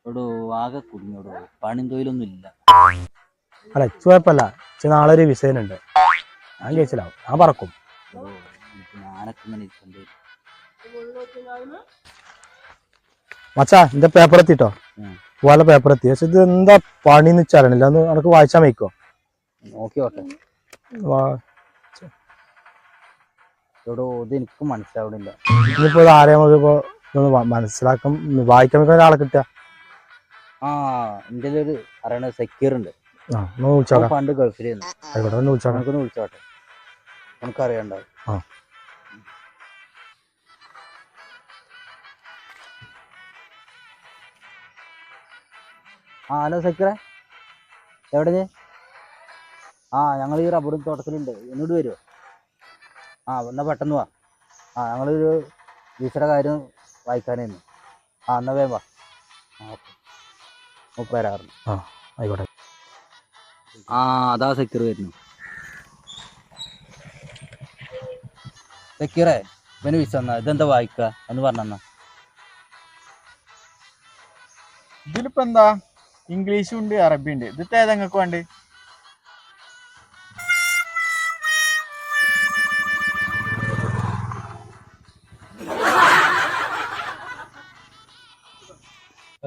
എടോ ആകെ കുടുങ്ങിയോടോ, പണിയും തൊഴിലൊന്നും ഇല്ല. അല്ല കുഴപ്പമില്ല. നാളെ ഒരു വിസയനുണ്ട്, ഞാൻ കേസിലാവും, ഞാൻ പറക്കും. എടോ ഞാനൊക്കെ ഇങ്ങനെ ഇരിക്കണ്ടേ. മച്ചാ എന്റെ പേപ്പർ എത്തിട്ടോ, പോകാനുള്ള പേപ്പർ എത്തി. പക്ഷെ ഇത് എന്താ പണിന്ന് വെച്ചാലണില്ല, ഒന്ന് എനിക്ക് വായിച്ചാൽ വയ്ക്കോ? നോക്കിയോട്ടെ. എടോ ഇത് എനിക്ക് മനസ്സിലാവണില്ല. ഇനിയിപ്പോ ആരെ നമുക്കിപ്പോ മനസ്സിലാക്കാൻ വായിക്കാൻ വെക്കാൻ ഒരാളെ കിട്ടുക. എന്റെ ഒരു അറിയണ സെക്യൂർ ഉണ്ട്, ഒന്ന് വിളിച്ചോക്കാം. പണ്ട് ഗൾഫിലായിരുന്നു. ആയിക്കോട്ടെ, ഒന്ന് വിളിച്ചോക്കാം. നമുക്കൊന്ന് വിളിച്ചോട്ടെ, നമുക്കറിയണ്ടാവും. ഹലോ സെക്യൂറെ, എവിടെ നീ? ഞങ്ങൾ ഈ റബ്ബറും തോട്ടത്തിലുണ്ട്, എന്നോട് വരുമോ? എന്നാൽ പെട്ടെന്ന് വാ. ഞങ്ങളൊരു വിസയുടെ കാര്യം വായിക്കാനായിരുന്നു. എന്നാൽ വേഗം വാ. ഓക്കെ, 30 ആയിക്കോട്ടെ. അതാ സെക്യൂർ വരുന്നു. സെക്യൂറെ, ഇവന് വിസ എന്നാ ഇതെന്താ വായിക്കുക എന്ന് പറഞ്ഞാ. ഇതിലിപ്പോ എന്താ, ഇംഗ്ലീഷും ഉണ്ട് അറബി ഉണ്ട്. ഇതിപ്പോ ഏതാ നിങ്ങൾക്ക് വേണ്ടേ?